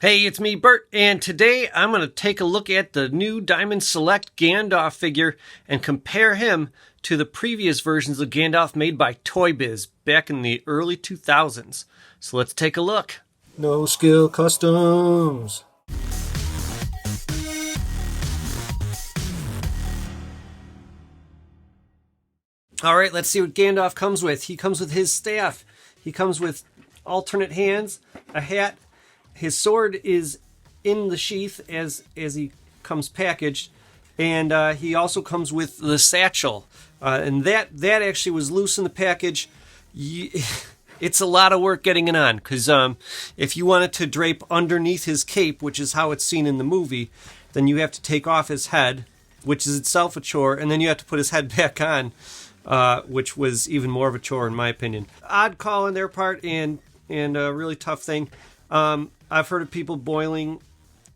Hey, it's me, Bert, and today I'm going to take a look at the new Diamond Select Gandalf figure and compare him to the previous versions of Gandalf made by Toy Biz back in the early 2000s. So let's take a look. No Skill Customs. All right, let's see what Gandalf comes with. He comes with his staff. He comes with alternate hands, a hat. His sword is in the sheath as he comes packaged, and he also comes with the satchel. And that actually was loose in the package. It's a lot of work getting it on, because if you wanted to drape underneath his cape, which is how it's seen in the movie, then you have to take off his head, which is itself a chore, and then you have to put his head back on, which was even more of a chore in my opinion. Odd call on their part, and a really tough thing. I've heard of people boiling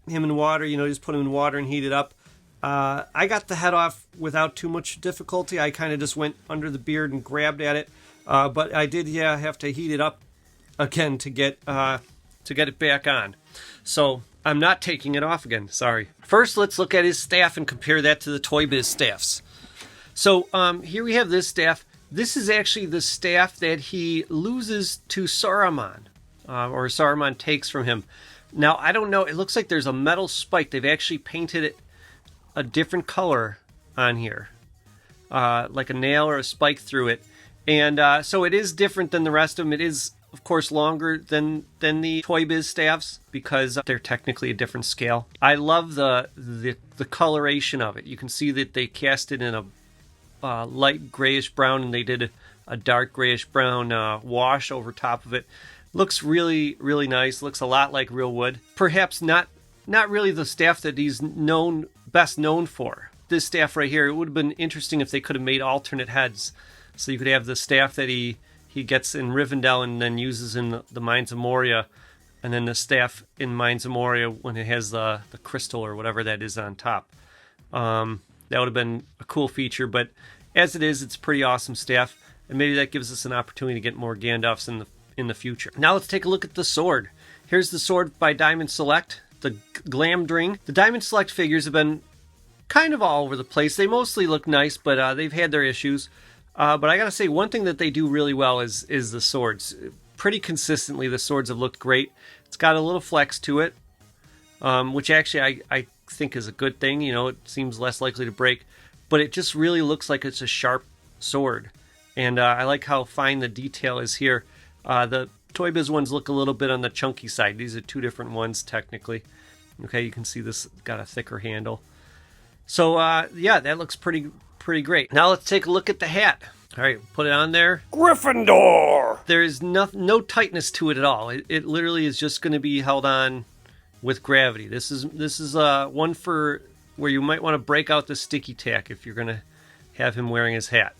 him in water, just put him in water and heat it up. I got the head off without too much difficulty. I kind of just went under the beard and grabbed at it. But I did, have to heat it up again to get it back on. So I'm not taking it off again, sorry. First, let's look at his staff and compare that to the Toy Biz staffs. So here we have this staff. This is actually the staff that he loses to Saruman. Or Saruman takes from him. Now, I don't know. It looks like there's a metal spike. They've actually painted it a different color on here. Like a nail or a spike through it. And so it is different than the rest of them. It is, of course, longer than the Toy Biz staffs because they're technically a different scale. I love the coloration of it. You can see that they cast it in a light grayish brown, and they did a dark grayish brown wash over top of it. Looks really, really nice. Looks a lot like real wood. Perhaps not really the staff that he's best known for. This staff right here, it would have been interesting if they could have made alternate heads. So you could have the staff that he gets in Rivendell and then uses in the Mines of Moria, and then the staff in Mines of Moria when it has the crystal or whatever that is on top. That would have been a cool feature, but as it is, it's a pretty awesome staff, and maybe that gives us an opportunity to get more Gandalfs in the future. Now let's take a look at the sword. Here's the sword by Diamond Select, the Glamdring. The Diamond Select figures have been kind of all over the place. They mostly look nice, but they've had their issues. But I gotta say, one thing that they do really well is the swords. Pretty consistently, the swords have looked great. It's got a little flex to it, which actually I think is a good thing. It seems less likely to break, but it just really looks like it's a sharp sword. And I like how fine the detail is here. The Toy Biz ones look a little bit on the chunky side. These are two different ones, technically. Okay, you can see this got a thicker handle. So, yeah, that looks pretty great. Now let's take a look at the hat. All right, put it on there. Gryffindor! There is no tightness to it at all. It literally is just going to be held on with gravity. This is one for where you might want to break out the sticky tack if you're going to have him wearing his hat.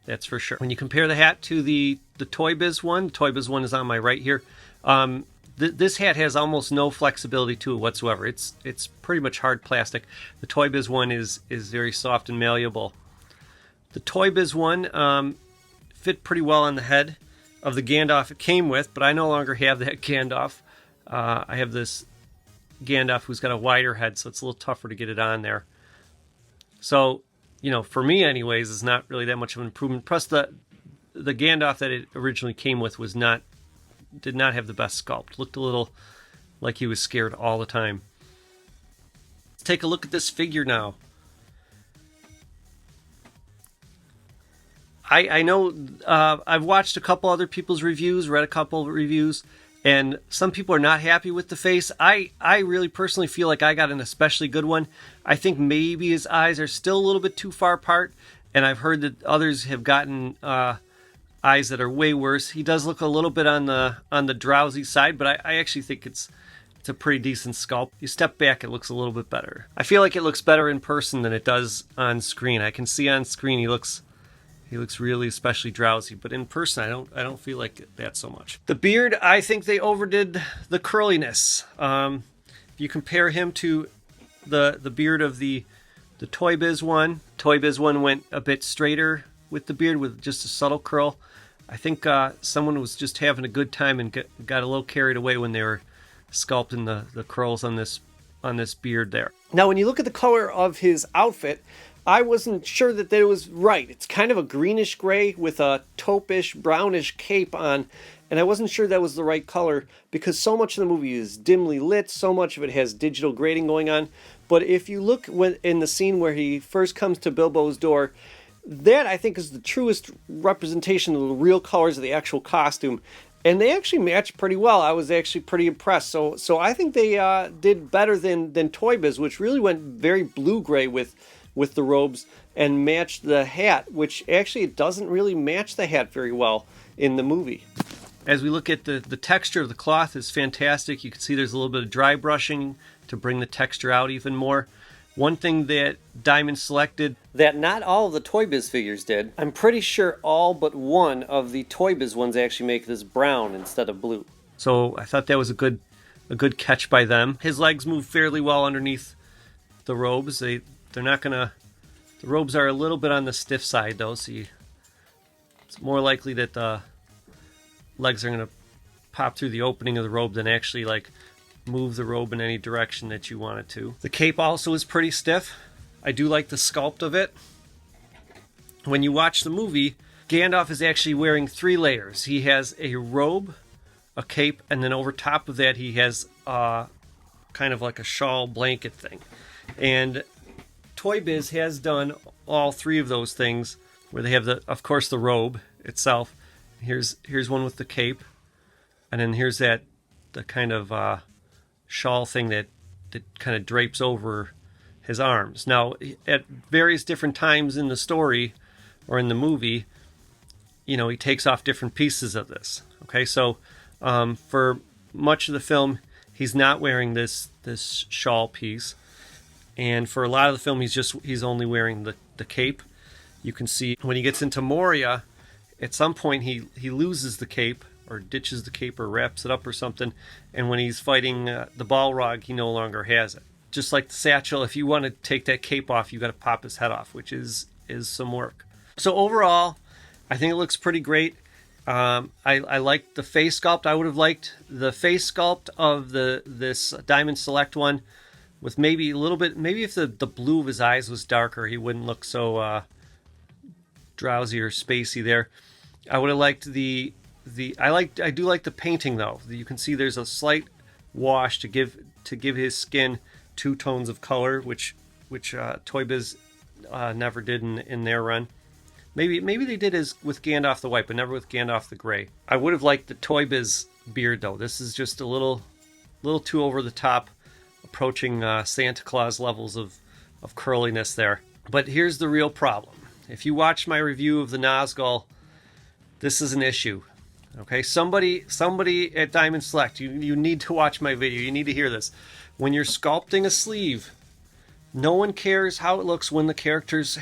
That's for sure. When you compare the hat to the Toy Biz one, the Toy Biz one is on my right here. This hat has almost no flexibility to it whatsoever. It's pretty much hard plastic. The Toy Biz one is very soft and malleable. The Toy Biz one fit pretty well on the head of the Gandalf it came with, but I no longer have that Gandalf. I have this Gandalf who's got a wider head, so it's a little tougher to get it on there. So, for me anyways, it's not really that much of an improvement. Plus, the Gandalf that it originally came with did not have the best sculpt. Looked a little like he was scared all the time. Let's take a look at this figure now. I know I've watched a couple other people's reviews, read a couple of reviews, and some people are not happy with the face. I really personally feel like I got an especially good one. I think maybe his eyes are still a little bit too far apart, and I've heard that others have gotten eyes that are way worse. He does look a little bit on the drowsy side, but I actually think it's a pretty decent sculpt. You step back, it looks a little bit better. I feel like it looks better in person than it does on screen. I can see on screen he looks really especially drowsy, but in person I don't feel like that so much. The beard, I think they overdid the curliness. If you compare him to the beard of the Toy Biz one went a bit straighter with the beard with just a subtle curl. I think someone was just having a good time and got a little carried away when they were sculpting the curls on this beard there. Now, when you look at the color of his outfit, I wasn't sure that it was right. It's kind of a greenish gray with a taupe-ish, brownish cape on, and I wasn't sure that was the right color because so much of the movie is dimly lit, so much of it has digital grading going on. But if you look in the scene where he first comes to Bilbo's door, that I think is the truest representation of the real colors of the actual costume. And they actually match pretty well. I was actually pretty impressed. So I think they did better than Toy Biz, which really went very blue-gray with the robes and matched the hat, which actually it doesn't really match the hat very well in the movie. As we look at the texture of the cloth is fantastic. You can see there's a little bit of dry brushing to bring the texture out even more. One thing that Diamond selected that not all of the Toy Biz figures did, I'm pretty sure all but one of the Toy Biz ones actually make this brown instead of blue. So I thought that was a good catch by them. His legs move fairly well underneath the robes. They're not gonna. The robes are a little bit on the stiff side though, so it's more likely that the legs are gonna pop through the opening of the robe than actually like move the robe in any direction that you want it to. The cape also is pretty stiff. I do like the sculpt of it. When you watch the movie, Gandalf is actually wearing 3 layers. He has a robe, a cape, and then over top of that he has kind of like a shawl blanket thing. And Toy Biz has done all 3 of those things where they have of course the robe itself. Here's one with the cape, and then here's the kind of shawl thing that kind of drapes over his arms. Now, at various different times in the story or in the movie, he takes off different pieces of this. Okay, so for much of the film, he's not wearing this shawl piece, and for a lot of the film, he's only wearing the cape. You can see when he gets into Moria, at some point he loses the cape, or ditches the cape, or wraps it up or something, and when he's fighting the Balrog, he no longer has it. Just like the satchel, if you want to take that cape off, you got to pop his head off, which is some work. So overall, I think it looks pretty great. I like the face sculpt. I would have liked the face sculpt of this Diamond Select one with maybe a little bit, maybe if the blue of his eyes was darker, he wouldn't look so drowsy or spacey there. I would have liked I do like the painting though. You can see there's a slight wash to give his skin 2 tones of color, which Toy Biz never did in their run. Maybe they did as with Gandalf the White, but never with Gandalf the Gray. I would have liked the Toy Biz beard though. This is just a little too over the top, approaching Santa Claus levels of curliness there. But here's the real problem. If you watch my review of the Nazgul, this is an issue. Okay, somebody at Diamond Select, you need to watch my video. You need to hear this. When you're sculpting a sleeve, no one cares how it looks when the character's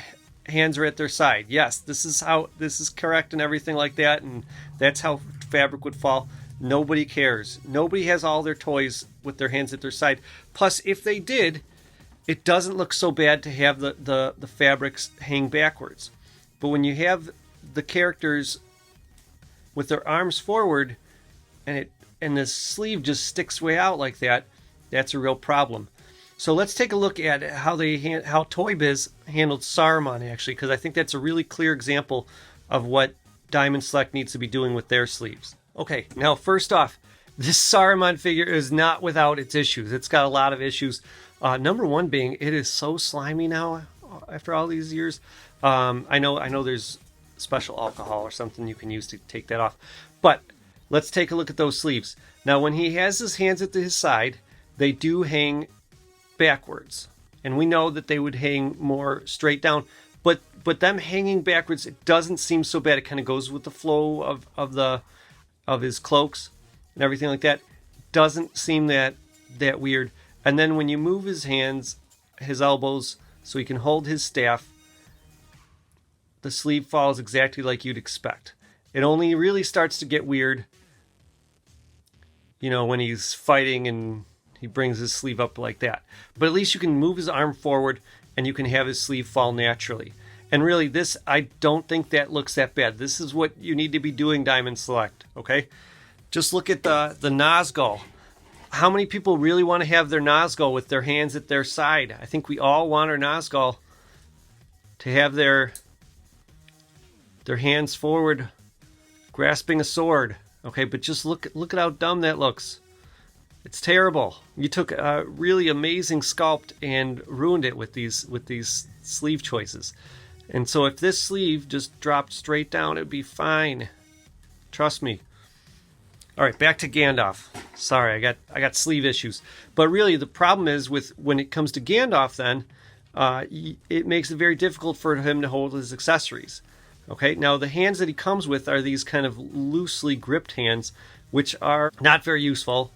hands are at their side. Yes, this is correct and everything like that, and that's how fabric would fall. Nobody cares. Nobody has all their toys with their hands at their side. Plus, if they did, it doesn't look so bad to have the fabrics hang backwards. But when you have the characters with their arms forward and the sleeve just sticks way out like that, that's a real problem. So let's take a look at how Toy Biz handled Saruman actually, because I think that's a really clear example of what Diamond Select needs to be doing with their sleeves. Okay, now first off, this Saruman figure is not without its issues. It's got a lot of issues. Number one being it is so slimy now after all these years. I know there's special alcohol or something you can use to take that off. But let's take a look at those sleeves. Now when he has his hands at his side, they do hang backwards. And we know that they would hang more straight down. But them hanging backwards, it doesn't seem so bad. It kind of goes with the flow of his cloaks and everything like that. Doesn't seem that weird. And then when you move his hands, his elbows, so he can hold his staff, the sleeve falls exactly like you'd expect. It only really starts to get weird, when he's fighting and he brings his sleeve up like that. But at least you can move his arm forward and you can have his sleeve fall naturally. And really, this, I don't think that looks that bad. This is what you need to be doing, Diamond Select, okay? Just look at the Nazgul. how many people really want to have their Nazgul with their hands at their side? I think we all want our Nazgul to have their hands forward, grasping a sword. Okay, but just look at how dumb that looks. It's terrible. You took a really amazing sculpt and ruined it with these sleeve choices. And so if this sleeve just dropped straight down, it'd be fine. Trust me. All right, back to Gandalf. Sorry, I got sleeve issues. But really, the problem is when it comes to Gandalf, then it makes it very difficult for him to hold his accessories. Okay, now the hands that he comes with are these kind of loosely gripped hands, which are not very useful.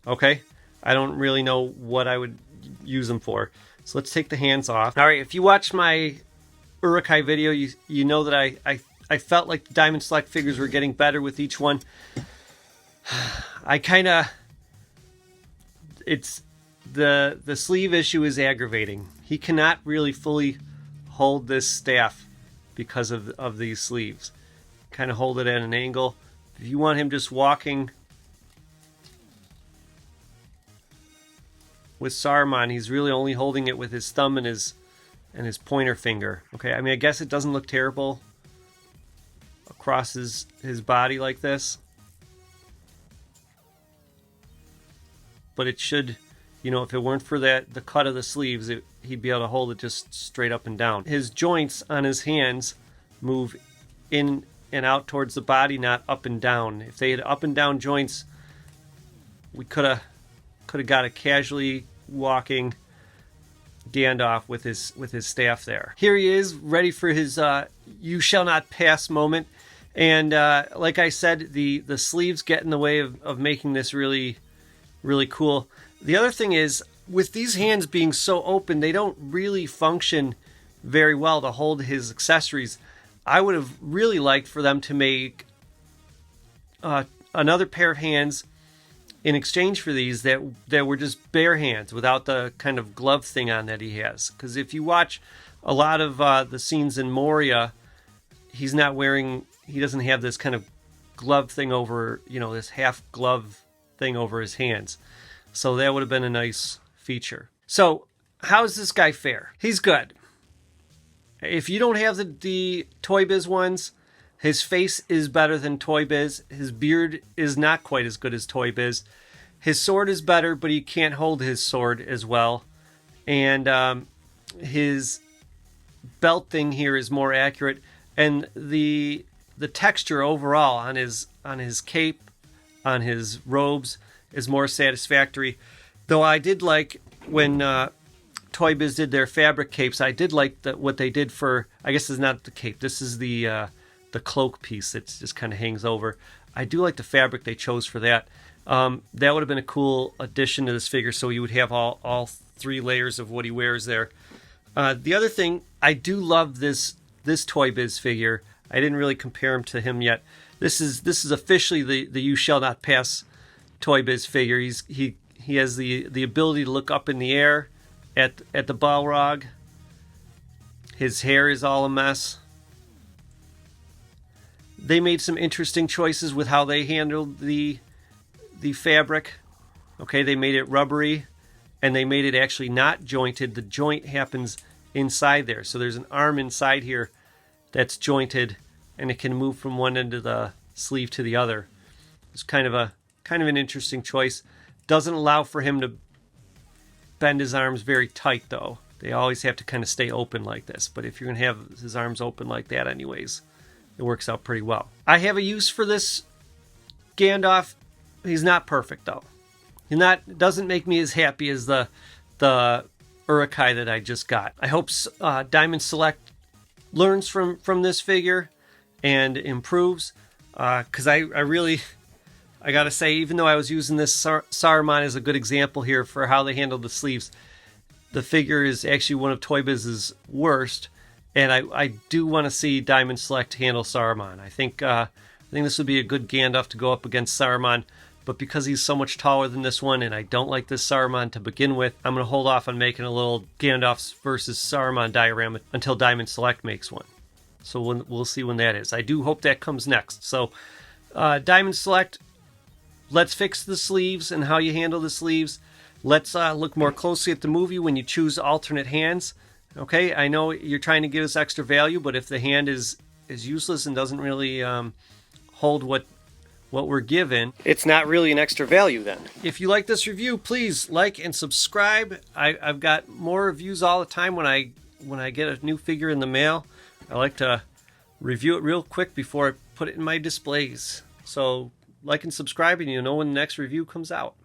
Okay, I don't really know what I would use them for. So let's take the hands off. All right, if you watched my Uruk-hai video, you know that I felt like the Diamond Select figures were getting better with each one. It's the sleeve issue is aggravating. He cannot really fully hold this staff because of these sleeves. Kind of hold it at an angle. If you want him just walking with Saruman, he's really only holding it with his thumb and his pointer finger. Okay, I mean, I guess it doesn't look terrible across his body like this, but it should, if it weren't for the cut of the sleeves, he'd be able to hold it just straight up and down. His joints on his hands move in and out towards the body, not up and down. If they had up and down joints, we could have got a casually walking Gandalf with his staff there. Here he is, ready for his "you shall not pass" moment. And like I said, the sleeves get in the way of making this really, really cool. The other thing is, with these hands being so open, they don't really function very well to hold his accessories. I would have really liked for them to make another pair of hands in exchange for these that were just bare hands without the kind of glove thing on that he has. Because if you watch a lot of the scenes in Moria, he doesn't have this kind of glove thing over, this half glove thing over his hands. So that would have been a nice feature. So how's this guy fare? He's good. If you don't have the Toy Biz ones, his face is better than Toy Biz. His beard is not quite as good as Toy Biz. His sword is better, but he can't hold his sword as well. And his belt thing here is more accurate. And the texture overall on his cape, on his robes, is more satisfactory. Though I did like when Toy Biz did their fabric capes, I did like what they did for, I guess it's not the cape, this is the cloak piece that just kind of hangs over. I do like the fabric they chose for that. That would have been a cool addition to this figure, so you would have all three layers of what he wears there. The other thing, I do love this Toy Biz figure. I didn't really compare him to him yet. This is officially the You Shall Not Pass Toy Biz figure. He has the ability to look up in the air at the Balrog. His hair is all a mess. They made some interesting choices with how they handled the fabric. Okay, they made it rubbery, and they made it actually not jointed. The joint happens inside there. So there's an arm inside here that's jointed, and it can move from one end of the sleeve to the other. It's kind of an interesting choice. Doesn't allow for him to bend his arms very tight, though. They always have to kind of stay open like this. But if you're going to have his arms open like that anyways, it works out pretty well. I have a use for this Gandalf. He's not perfect, though. Doesn't make me as happy as the Uruk-hai that I just got. I hope Diamond Select learns from this figure and improves. Because I gotta say, even though I was using this Saruman as a good example here for how they handled the sleeves, the figure is actually one of Toy Biz's worst, and I do want to see Diamond Select handle Saruman. I think this would be a good Gandalf to go up against Saruman, but because he's so much taller than this one, and I don't like this Saruman to begin with, I'm going to hold off on making a little Gandalf versus Saruman diorama until Diamond Select makes one. So we'll see when that is. I do hope that comes next. So Diamond Select, let's fix the sleeves and how you handle the sleeves. Let's look more closely at the movie when you choose alternate hands. Okay, I know you're trying to give us extra value, but if the hand is useless and doesn't really hold what we're given, it's not really an extra value then. If you like this review, please like and subscribe. I've got more reviews all the time when I get a new figure in the mail. I like to review it real quick before I put it in my displays. So like and subscribe and you'll know when the next review comes out.